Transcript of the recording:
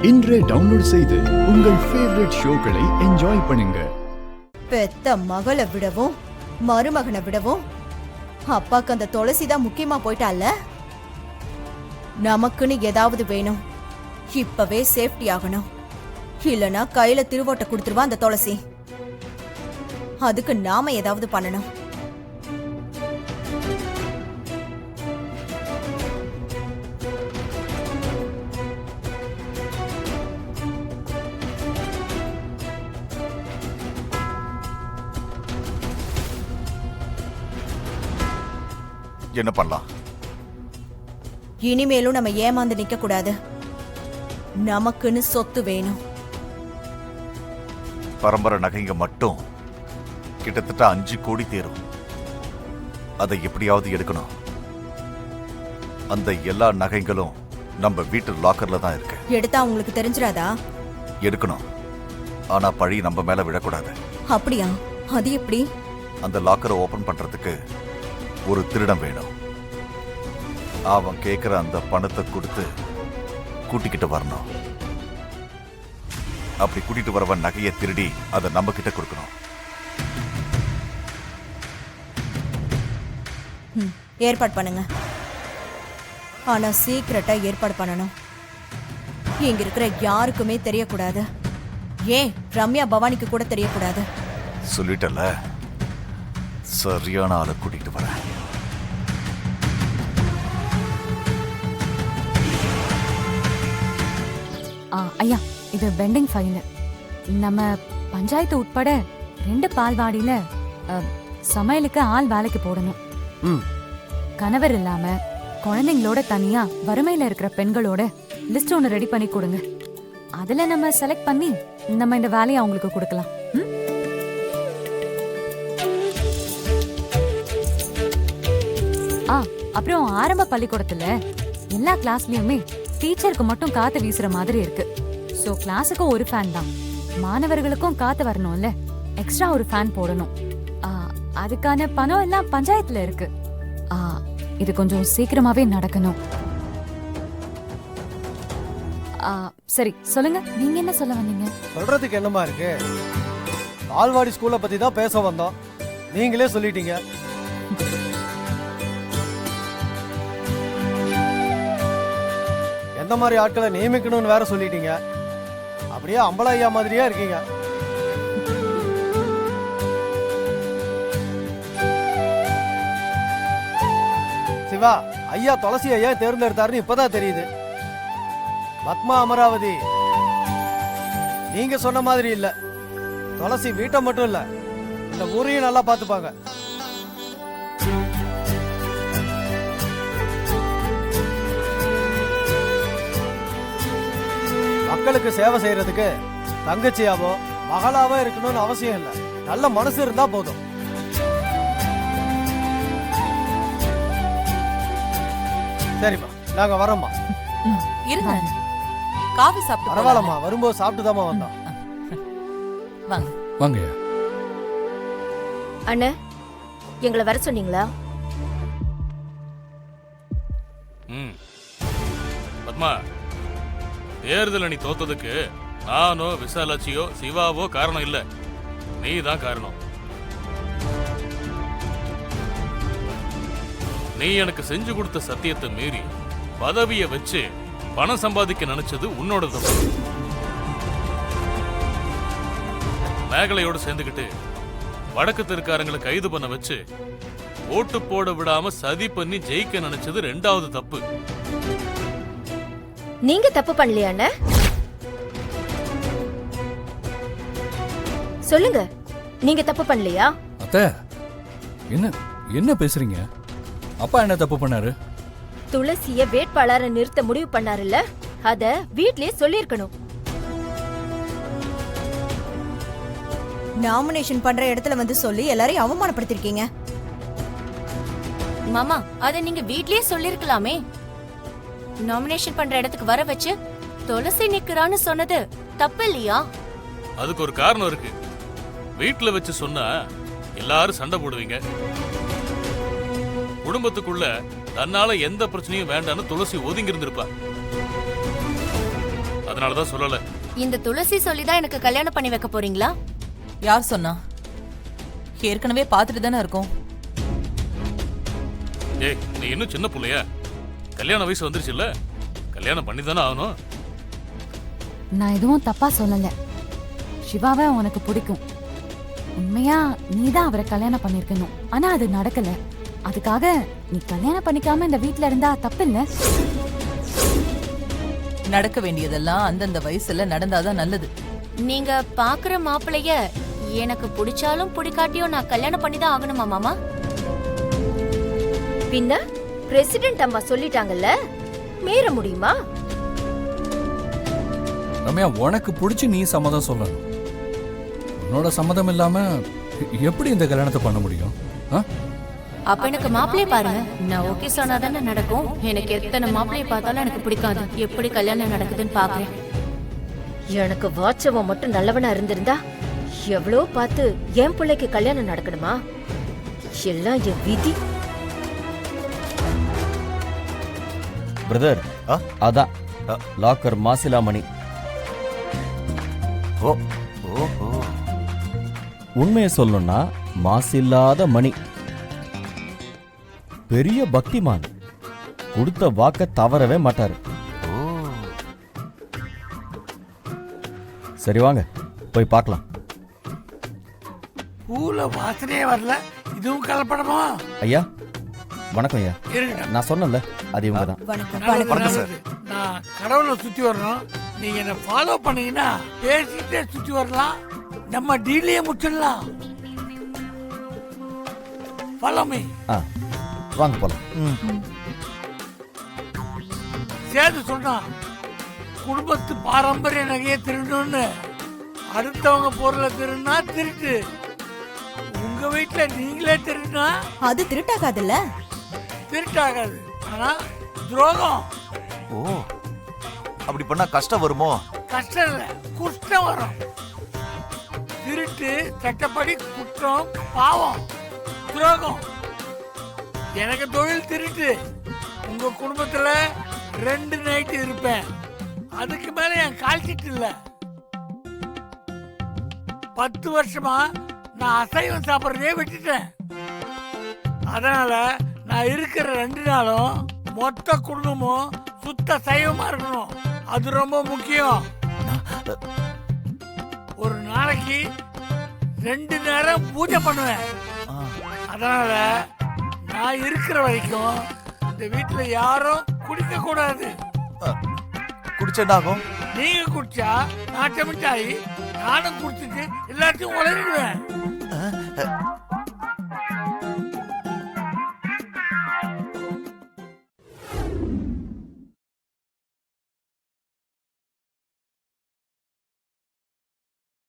இன்றே டவுன்லோட் செய்து உங்கள் ஃபேவரட் ஷோக்களை என்ஜாய் பண்ணுங்க. பெத்த மகளை விடவும் மருமகனை விடவும் அப்பாக்கு அந்த துளசி தான் முக்கியமா போயிட்டால. நமக்குன்னு ஏதாவது வேணும், இப்பவே சேஃப்டி ஆகணும். இல்லனா கையில திருவோட்டை கொடுத்துருவா அந்த துளசி. அதுக்கு நாம ஏதாவது பண்ணணும். என்ன பண்ணலாம்? இனிமேலும் நம்ம ஏமாந்து நிக்க கூடாது. நமக்குன்னு சொத்து வேணும். பரம்பரை நகைங்க மட்டும் கிட்டத்தட்ட 5 கோடி தேரும். அதை எப்படியாவது எடுக்கணும். அந்த எல்லா நகைங்களும் நம்ம வீட்டு லாக்கர்ல தான் இருக்கு. எடுத்தா உங்களுக்கு தெரிஞ்சிராதா? எடுக்கணும். ஆனா பழி நம்ம மேல விழக்கூடாது. அப்படியா? அது எப்படி? அந்த லாக்கரை ஓபன் பண்றதுக்கு ஒரு திருடன் வேணும். அவன் கேட்கிற அந்த பணத்தை கொடுத்து கூட்டிக்கிட்டு வரணும். அப்படி கூட்டிட்டு வரவன் நகையை திருடி அதை நம்ம கிட்ட கொடுக்கணும். ஏற்பாடு பண்ணுங்க. ஆனா சீக்கிரட்டா ஏற்பாடு பண்ணணும். இங்க இருக்கிற யாருக்குமே தெரியக்கூடாது. ஏன் ரம்யா பவானிக்கு கூட தெரியக்கூடாது. சொல்லிட்டல, சரியான ஆளை கூட்டிட்டு வரேன். ஐயா, இது பெண்டிங் ஃபைல். நம்ம பஞ்சாயத்து உட்பட 2 பால்வாடியில சமையலுக்கு ஆள் வேலைக்கு போடணும். கணவர் இல்லாம குழந்தைங்களோட தனியா வறுமையில இருக்கிற பெண்களோட லிஸ்ட் ஒன்று ரெடி பண்ணி கொடுங்க. அதுல நம்ம செலக்ட் பண்ணி நம்ம இந்த வேலையை அவங்களுக்கு கொடுக்கலாம். அப்புறம் ஆரம்ப பள்ளிக்கூடத்துல எல்லா கிளாஸ்லயுமே டீச்சருக்கு மட்டும் காத்து வீசுற மாதிரி இருக்கு. சோ கிளாஸுக்கும் ஒரு ஃபேன் தான், மாணவர்களுக்கும் காத்து வரணும்ல, எக்ஸ்ட்ரா ஒரு ஃபேன் போடணும். அதுக்கான பணம் எல்லாம் பஞ்சாயத்துல இருக்கு. இது கொஞ்சம் சீக்கிரமாவே நடக்கணும். சரி சொல்லுங்க, நீங்க என்ன சொல்ல வந்தீங்க? சொல்றதுக்கு என்னமா இருக்கு? பால்வாடி ஸ்கூலை பத்தி தான் பேச வந்தோம், நீங்களே சொல்லிட்டீங்க. எந்த மாதிரி ஆட்களை நியமிக்கணும்னு வேற சொல்லிட்டீங்க. அப்படியே அம்பலா ஐயா மாதிரியா இருக்கீங்க. சிவா ஐயா துளசி ஐயா தேர்ந்தெடுத்தாருன்னு இப்பதான் தெரியுது. பத்மா அமராவதி, நீங்க சொன்ன மாதிரி இல்ல. துளசி வீட்டை மட்டும் இல்ல, இந்த ஊரையும் நல்லா பார்த்துப்பாங்க. மக்களுக்கு சேவை செய்யறதுக்கு தங்கச்சியாவோ மகளாவோ இருக்கணும்னு அவசியம் இல்லை. நல்ல மனசு இருந்தா போதும். சரிம்மா, நாங்க வரோம்மா. இருங்க, காஃபி சாப்பிட்டு பரவாயில்லம்மா, வரும்போது சாப்பிட்டுதாம்மா வந்தோம். வாங்க வாங்க. அண்ணே, எங்களை வர சொன்னீங்களா? பத்மா, தேர்தல் நீ தோத்ததுக்கு நானோ விசாலாட்சியோ சிவாவோ காரணம் இல்ல, நீ தான் காரணம். நீ எனக்கு செஞ்சு கொடுத்த சத்தியத்தை மீறி பதவியை வச்சு பணம் சம்பாதிக்க நினைச்சது உன்னோட தப்பு. மேகலையோடு சேர்ந்துக்கிட்டு வடக்கு தெற்காரங்களை கைது பண்ண வச்சு ஓட்டு போட விடாம சதி பண்ணி ஜெயிக்க நினைச்சது 2வது தப்பு. நீங்க தப்பு பண்ணலையா? சொல்லுங்க, நீங்க தப்பு பண்ணலையா? அத்தை, என்ன என்ன பேசுறீங்க? அப்பா என்ன தப்பு பண்ணாரு? துளசிய வேட்பாளரை நிறுத்த முடிவு பண்ணாருல்ல, அத வீட்லயே சொல்லிருக்கணும். நாமினேஷன் பண்ற இடத்துல வந்து சொல்லி எல்லாரையும் அவமானப்படுத்திருக்கீங்க. மாமா, அத நீங்க வீட்லயே சொல்லிருக்கலாமே. நாமினேஷன் பண்ற இடத்துக்கு வர வச்சு துளசி நிக்கிறான்னு சொன்னது தப்பு இல்லையா? அதுக்கு ஒரு காரணம் இருக்கு. வீட்டுல வச்சு சொன்னா எல்லாரும் சண்டை போடுவீங்க. குடும்பத்துக்குள்ள தன்னால எந்த பிரச்சனையும் வேண்டான்னு துளசி ஒதுங்கி இருந்திருப்பா. அதனாலதான் சொல்லல. இந்த துளசி சொல்லிதான் எனக்கு கல்யாணம் பண்ணி வைக்க போறீங்களா? யார் சொன்னா? ஏற்கனவே பார்த்துட்டு தானே இருக்கோம். ஏய், நீ இன்னும் சின்ன புள்ளையா? கல்யாண வயசு வந்துருச்சுல்ல, கல்யாணம் பண்ணி தானே ஆகணும். நான் எதுவும் தப்பா சொல்லல. சிவாவை உனக்கு பிடிக்கும். உண்மையா நீதான் அவரை கல்யாணம் பண்ணிருக்கணும். ஆனா அது நடக்கல. அதுக்காக நீ கல்யாணம் பண்ணிக்காம இந்த வீட்ல இருந்தா தப்பில்ல. நடக்க வேண்டியதெல்லாம் அந்தந்த வயசுல நடந்தாதான் நல்லது. நீங்க பாக்குற மாப்பிளைய எனக்கு பிடிச்சாலும் பிடிக்காட்டியும் நான் கல்யாணம் பண்ணி தான் ஆகணுமா மாமா? பின்ன பிரசிடென்ட் அம்மா சொல்லிட்டாங்கல்ல, மீற முடியுமா? ரம்யா, உனக்கு பிடிச்சி நீ சம்மதம் சொல்லணும். உன்னோட சம்மதம் இல்லாம எப்படி இந்த கல்யாணத்தை பண்ண முடியும்? அப்ப எனக்கு மாப்பிளைய பாருங்க. நான் ஓகே சொன்னாதானே நடக்கும். எனக்கு எத்தனை மாப்பிளைய பார்த்தாலும் எனக்கு பிடிக்காது. எப்படி கல்யாணம் நடக்குதுன்னு பாக்குறேன். எனக்கு வாட்சவன் மட்டும் நல்லவனா இருந்திருந்தா எவ்வளோ பார்த்து என் பிள்ளைக்கு கல்யாணம் நடக்கணுமா? எல்லாம் என் விதி. பிரதர், அதான் லாக்கர் மாசிலாமணி. ஓ ஓஹோ, உண்மையை சொல்லணும்னா மாசில்லாத மணி. பெரிய பக்திமான். கொடுத்த வாக்க தவறவே மாட்டாரு. சரி வாங்க போய் பார்க்கலாம். பூல வாசனையே வரல, இதுவும் கலப்படமா? ஐயா வணக்கம் ஐயா. இருக்கட்டும். நான் சொன்னேன்ல அது இவங்க தான். வணக்கம் சார். நான் கடவுளை சுத்தி வரணும். நீங்க என்ன ஃபாலோ பண்ணீங்கன்னா பேசிட்டே சுத்தி வரலாம். நம்ம டீலையே முடிச்சிடலாம். Follow me. வாங்க போலாம். சேது சொன்னான், குடும்பத்து பாரம்பரிய நகையை திருடணும்னு. அடுத்தவங்க பொருளை திருடினா திருட்டு, உங்க வீட்டுல நீங்களே திருடினா அது திருட்டாகாதுல்ல? திருட்டாகாது, ஆனா துரோகம். ஓ, அப்படி பண்ணா கஷ்டம் வருமோ? கஷ்டம் இல்ல, குஷ்டம் வரும். திருட்டு சட்டப்படி குற்றம், பாவம், துரோகம். எனக்கு தொழில் திருட்டு. உங்க குடும்பத்துல 2 நைட்டு இருப்பேன், அதுக்கு மேல என் கால் சீட்டு இல்ல. 10 வருஷமா நான் அசைவம் சாப்பிட்றதே விட்டுட்டேன். அதனால நான் இருக்கிற 2 நாளும் மொத்த குடும்பமும் சுத்த சைவமா இருக்கணும். அது ரொம்ப முக்கியம். ஒரு நாளைக்கு 2 நேரம் பூஜை பண்ணுவேன். அதனால நான் இருக்கிற வரைக்கும் இந்த வீட்டுல யாரும் குடிக்க கூடாது. குடிச்சேன்னாகும்? நீங்க குடிச்சா நாட்டமிட்டாயி நானும் குடிச்சிட்டு எல்லாத்தையும் உளறிடுவேன்.